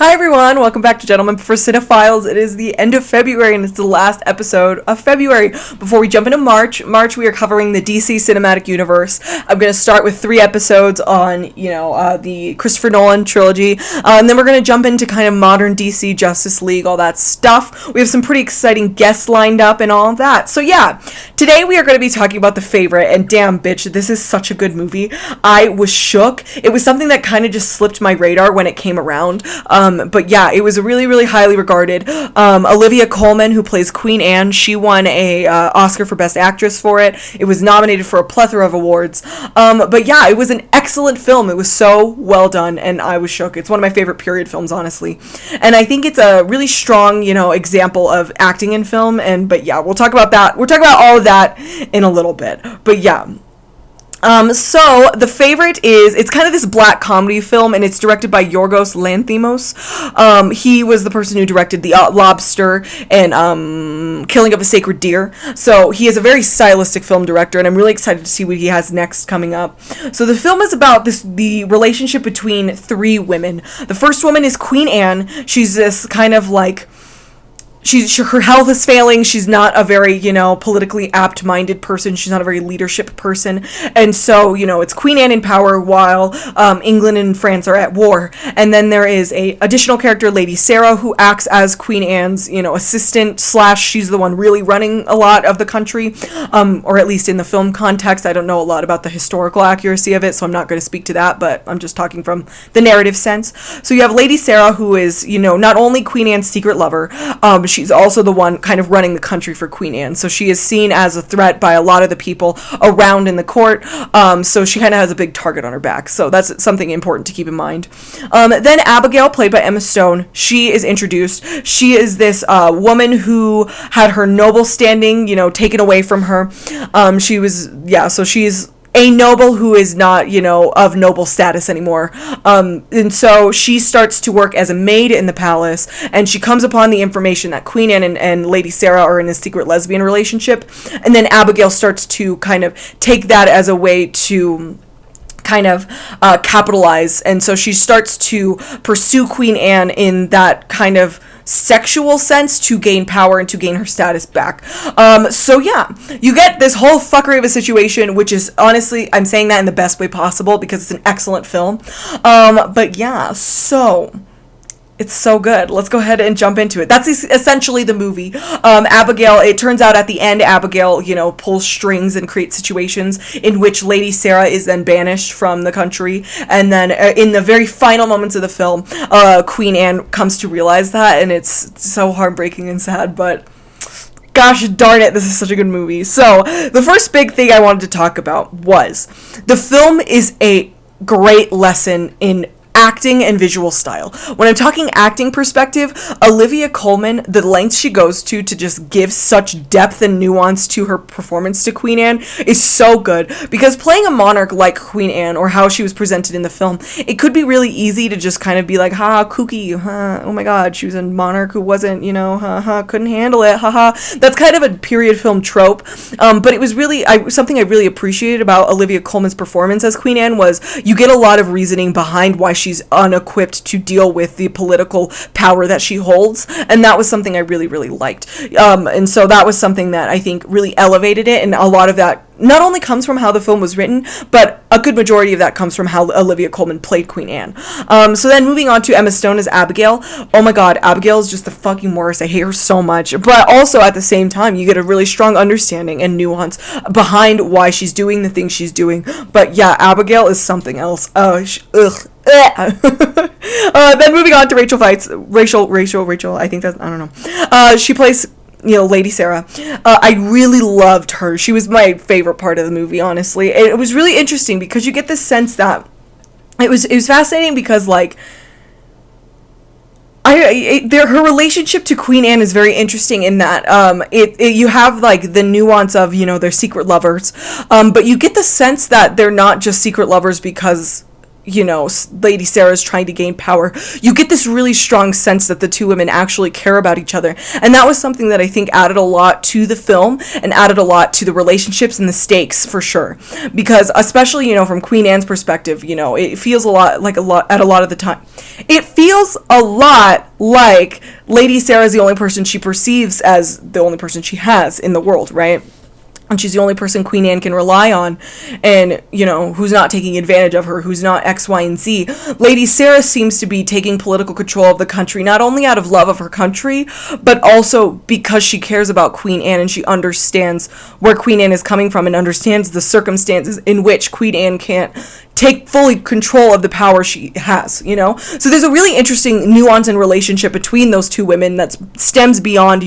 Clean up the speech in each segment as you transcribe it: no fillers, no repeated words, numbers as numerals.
Hi everyone, welcome back to Gentlemen for Cinephiles. It is the end of February and it's the last episode of February. Before we jump into March we are covering the DC Cinematic Universe. I'm going to start with 3 episodes on, the Christopher Nolan trilogy, and then we're going to jump into kind of modern DC, Justice League, all that stuff. We have some pretty exciting guests lined up and all of that. So yeah, today we are going to be talking about The Favorite, and damn bitch, this is such a good movie. I was shook. It was something that kind of just slipped my radar when it came around. But yeah, it was a really, really highly regarded. Olivia Colman, who plays Queen Anne, she won a Oscar for Best Actress for it. It was nominated for a plethora of awards. But yeah, it was an excellent film. It was so well done, and I was shook. It's one of my favorite period films, honestly. And I think it's a really strong, example of acting in film. But yeah, we'll talk about that. We'll talk about all of that in a little bit. But yeah. So The Favorite it's kind of this black comedy film, and it's directed by Yorgos Lanthimos. He was the person who directed The Lobster and Killing of a Sacred Deer. So he is a very stylistic film director, and I'm really excited to see what he has next coming up. So the film is about the relationship between 3 women. The first woman is Queen Anne. She's this kind of like... her health is failing. She's not a very, politically apt-minded person. She's not a very leadership person. And so, it's Queen Anne in power while England and France are at war. And then there is a additional character, Lady Sarah, who acts as Queen Anne's, assistant / she's the one really running a lot of the country, or at least in the film context. I don't know a lot about the historical accuracy of it, so I'm not going to speak to that, but I'm just talking from the narrative sense. So you have Lady Sarah, who is, not only Queen Anne's secret lover, she's also the one kind of running the country for Queen Anne. So she is seen as a threat by a lot of the people around in the court. So she kind of has a big target on her back. So that's something important to keep in mind. Then Abigail, played by Emma Stone, she is introduced. She is this woman who had her noble standing, taken away from her. So she's a noble who is not, of noble status anymore. And so she starts to work as a maid in the palace, and she comes upon the information that Queen Anne and Lady Sarah are in a secret lesbian relationship. And then Abigail starts to kind of take that as a way to kind of capitalize. And so she starts to pursue Queen Anne in that kind of sexual sense to gain power and to gain her status back. So yeah, you get this whole fuckery of a situation, which is honestly, I'm saying that in the best way possible because it's an excellent film. But yeah, so it's so good. Let's go ahead and jump into it. That's essentially the movie. Abigail, it turns out at the end, Abigail, pulls strings and creates situations in which Lady Sarah is then banished from the country. And then in the very final moments of the film, Queen Anne comes to realize that, and it's so heartbreaking and sad, but gosh darn it, this is such a good movie. So the first big thing I wanted to talk about was the film is a great lesson in acting and visual style. When I'm talking acting perspective, Olivia Colman, the lengths she goes to just give such depth and nuance to her performance to Queen Anne is so good, because playing a monarch like Queen Anne, or how she was presented in the film, it could be really easy to just kind of be like, kooky, oh my god, she was a monarch who wasn't, couldn't handle it, That's kind of a period film trope, but it was really, something I really appreciated about Olivia Colman's performance as Queen Anne was you get a lot of reasoning behind why she's unequipped to deal with the political power that she holds, and that was something I really, really liked. And so that was something that I think really elevated it, and a lot of that not only comes from how the film was written, but a good majority of that comes from how Olivia Colman played Queen Anne. So then moving on to Emma Stone as Abigail. Oh my god, Abigail is just the fucking worst. I hate her so much. But also at the same time, you get a really strong understanding and nuance behind why she's doing the things she's doing. But yeah, Abigail is something else. Then moving on to Rachel Weisz. I think that's, I don't know. She plays Lady Sarah. I really loved her. She was my favorite part of the movie, honestly. It was really interesting because you get this sense that it was fascinating because her relationship to Queen Anne is very interesting in that you have the nuance of they're secret lovers, but you get the sense that they're not just secret lovers because Lady Sarah's trying to gain power, you get this really strong sense that the two women actually care about each other. And that was something that I think added a lot to the film and added a lot to the relationships and the stakes, for sure. Because especially, from Queen Anne's perspective, it feels a lot of the time. It feels a lot like Lady Sarah is the only person she perceives as the only person she has in the world, right? And she's the only person Queen Anne can rely on, and, who's not taking advantage of her, who's not X, Y, and Z. Lady Sarah seems to be taking political control of the country, not only out of love of her country, but also because she cares about Queen Anne, and she understands where Queen Anne is coming from, and understands the circumstances in which Queen Anne can't take fully control of the power she has, So there's a really interesting nuance and relationship between those two women that stems beyond,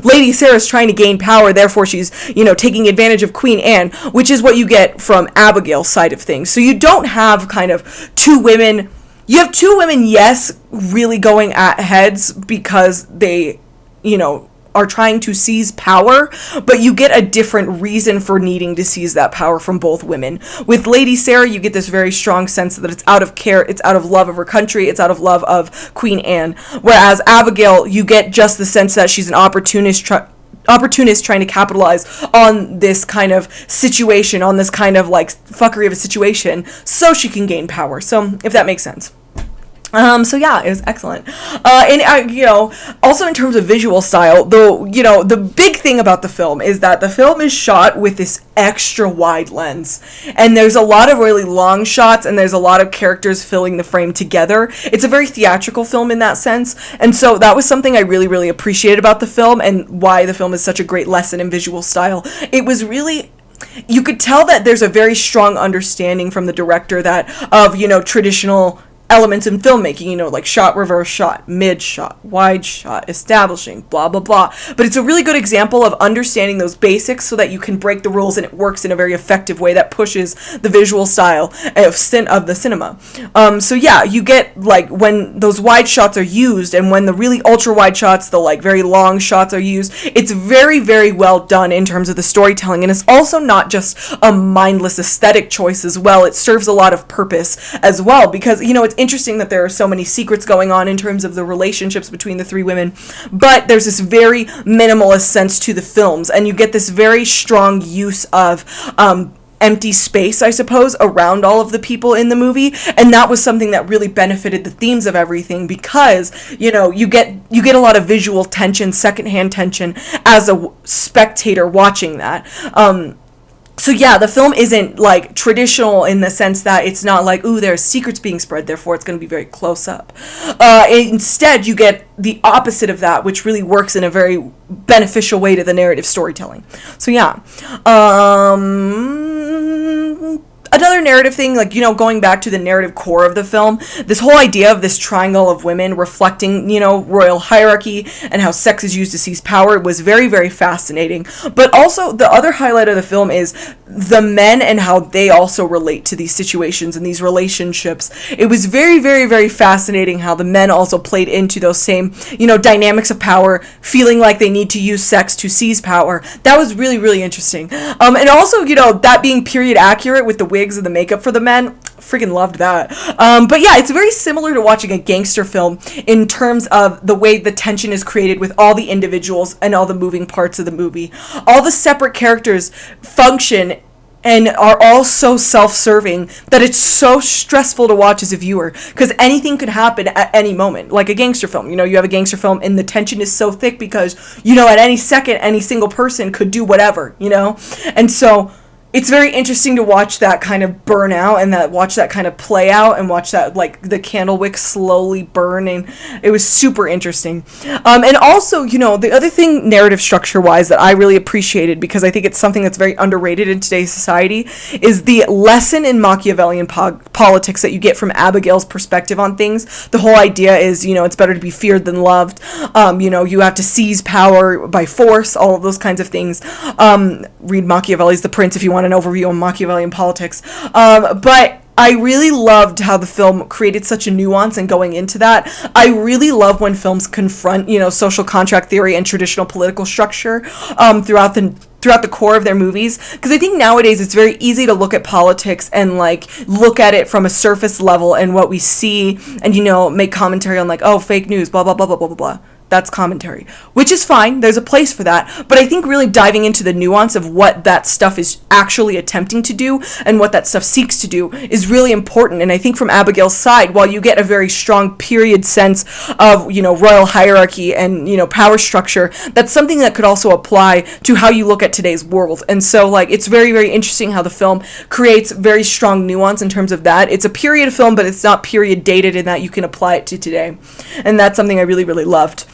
Lady Sarah's trying to gain power, therefore she's, taking advantage of Queen Anne, which is what you get from Abigail's side of things. So you don't have kind of two women. You have two women, yes, really going at heads because they, are trying to seize power, but you get a different reason for needing to seize that power from both women. With Lady Sarah, you get this very strong sense that it's out of care, it's out of love of her country, it's out of love of Queen Anne. Whereas Abigail, you get just the sense that she's an opportunist trying to capitalize on this kind of situation, on this kind of fuckery of a situation, so she can gain power. So if that makes sense. So yeah, it was excellent. Also in terms of visual style, the big thing about the film is that the film is shot with this extra wide lens, and there's a lot of really long shots, and there's a lot of characters filling the frame together. It's a very theatrical film in that sense, and so that was something I really, really appreciated about the film, and why the film is such a great lesson in visual style. It was really, you could tell that there's a very strong understanding from the director of traditional elements in filmmaking, like shot, reverse shot, mid shot, wide shot, establishing, blah, blah, blah. But it's a really good example of understanding those basics so that you can break the rules and it works in a very effective way that pushes the visual style of the cinema. So yeah, you get when those wide shots are used, and when the really ultra wide shots, the very long shots are used, it's very, very well done in terms of the storytelling. And it's also not just a mindless aesthetic choice as well. It serves a lot of purpose as well, because, it's interesting that there are so many secrets going on in terms of the relationships between the three women, but there's this very minimalist sense to the films, and you get this very strong use of empty space, I suppose, around all of the people in the movie, and that was something that really benefited the themes of everything, because you get a lot of visual tension, secondhand tension as a spectator watching that. So yeah, the film isn't traditional in the sense that it's not ooh, there's secrets being spread, therefore it's going to be very close up. Instead, you get the opposite of that, which really works in a very beneficial way to the narrative storytelling. So yeah. Another narrative thing, going back to the narrative core of the film, this whole idea of this triangle of women reflecting, royal hierarchy and how sex is used to seize power was very, very fascinating. But also, the other highlight of the film is the men and how they also relate to these situations and these relationships. It was very, very, very fascinating how the men also played into those same, dynamics of power, feeling like they need to use sex to seize power. That was really, really interesting. And also, that being period accurate with the wigs and the makeup for the men, freaking loved that. But yeah, it's very similar to watching a gangster film in terms of the way the tension is created with all the individuals and all the moving parts of the movie. All the separate characters function and are all so self-serving that it's so stressful to watch as a viewer, because anything could happen at any moment. Like a gangster film, you have a gangster film and the tension is so thick because, at any second, any single person could do whatever, And so it's very interesting to watch that kind of burn out and watch that kind of play out and watch that the candle wick slowly burn, and it was super interesting. And also, the other thing narrative structure wise that I really appreciated, because I think it's something that's very underrated in today's society, is the lesson in Machiavellian politics that you get from Abigail's perspective on things. The whole idea is, it's better to be feared than loved. You have to seize power by force, all of those kinds of things. Read Machiavelli's The Prince if you want an overview on Machiavellian politics. But I really loved how the film created such a nuance, and going into that, I really love when films confront, social contract theory and traditional political structure throughout throughout the core of their movies, because I think nowadays it's very easy to look at politics and like look at it from a surface level and what we see, and make commentary on like, oh, fake news, blah blah blah blah blah blah blah. That's commentary, which is fine. There's a place for that. But I think really diving into the nuance of what that stuff is actually attempting to do and what that stuff seeks to do is really important. And I think from Abigail's side, while you get a very strong period sense of, royal hierarchy and, power structure, that's something that could also apply to how you look at today's world. And so, like, it's very, very interesting how the film creates very strong nuance in terms of that. It's a period film, but it's not period dated in that you can apply it to today. And that's something I really, really loved.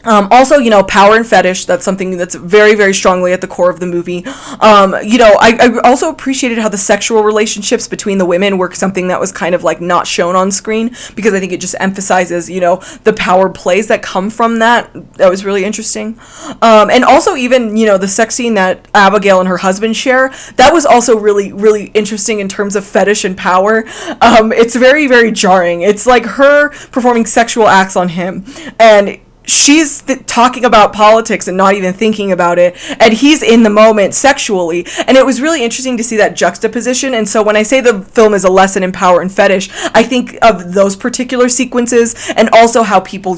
Also, power and fetish, that's something that's very, very strongly at the core of the movie. I also appreciated how the sexual relationships between the women were something that was kind of like not shown on screen, because I think it just emphasizes, the power plays that come from that. That was really interesting. And also even, the sex scene that Abigail and her husband share, that was also really, really interesting in terms of fetish and power. It's very, very jarring. It's like her performing sexual acts on him, and she's talking about politics and not even thinking about it, and he's in the moment sexually, and it was really interesting to see that juxtaposition. And so when I say the film is a lesson in power and fetish, I think of those particular sequences, and also how people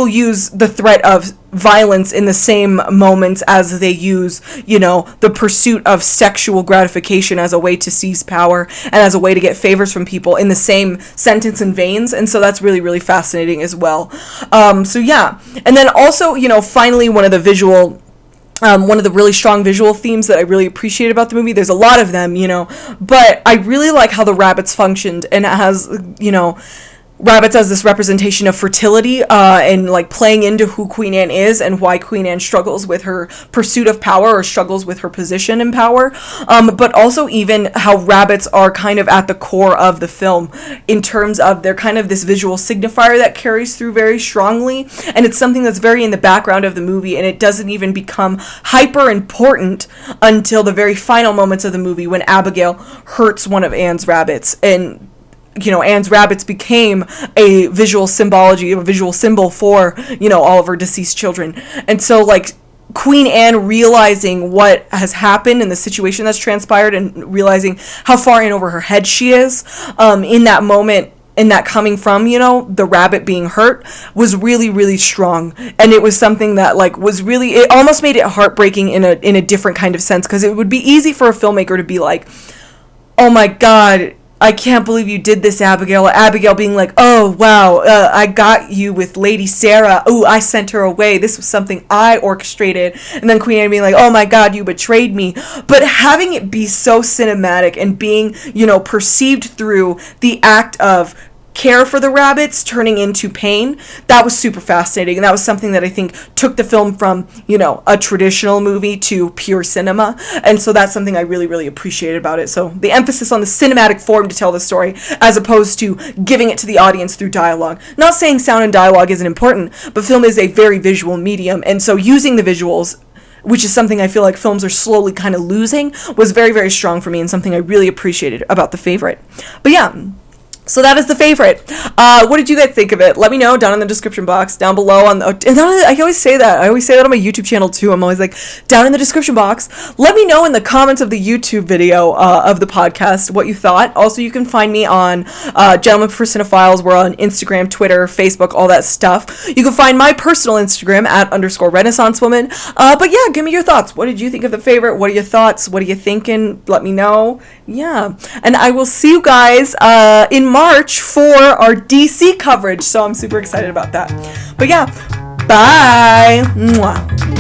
use the threat of violence in the same moments as they use, the pursuit of sexual gratification as a way to seize power and as a way to get favors from people in the same sentence and veins. And so that's really, really fascinating as well. So yeah. And then also, finally, one of the really strong visual themes that I really appreciate about the movie, there's a lot of them, but I really like how the rabbits functioned, and it has, rabbits as this representation of fertility, and like playing into who Queen Anne is and why Queen Anne struggles with her pursuit of power or struggles with her position in power, but also even how rabbits are kind of at the core of the film in terms of they're kind of this visual signifier that carries through very strongly, and it's something that's very in the background of the movie, and it doesn't even become hyper important until the very final moments of the movie when Abigail hurts one of Anne's rabbits, and Anne's rabbits became a visual symbology, a visual symbol for, all of her deceased children. And so, like, Queen Anne realizing what has happened and the situation that's transpired, and realizing how far in over her head she is, in that moment, and that coming from, the rabbit being hurt, was really, really strong. And it was something that, like, was really, it almost made it heartbreaking in a different kind of sense, because it would be easy for a filmmaker to be like, oh my God, I can't believe you did this, Abigail. Abigail being like, oh, wow, I got you with Lady Sarah. Oh, I sent her away. This was something I orchestrated. And then Queen Anne being like, oh my God, you betrayed me. But having it be so cinematic and being, perceived through the act of care for the rabbits turning into pain, that was super fascinating. And that was something that I think took the film from, a traditional movie to pure cinema. And so that's something I really, really appreciated about it. So the emphasis on the cinematic form to tell the story, as opposed to giving it to the audience through dialogue. Not saying sound and dialogue isn't important, but film is a very visual medium. And so using the visuals, which is something I feel like films are slowly kind of losing, was very, very strong for me, and something I really appreciated about The Favorite. But yeah, so that is The Favorite. What did you guys think of it? Let me know down in the description box, down below. I always say that. I always say that on my YouTube channel too. I'm always like, down in the description box. Let me know in the comments of the YouTube video of the podcast what you thought. Also, you can find me on Gentlemen for Cinephiles. We're on Instagram, Twitter, Facebook, all that stuff. You can find my personal Instagram at _RenaissanceWoman. But yeah, give me your thoughts. What did you think of The Favorite? What are your thoughts? What are you thinking? Let me know. Yeah. And I will see you guys in March for our DC coverage, so I'm super excited about that. But yeah, bye. Mwah.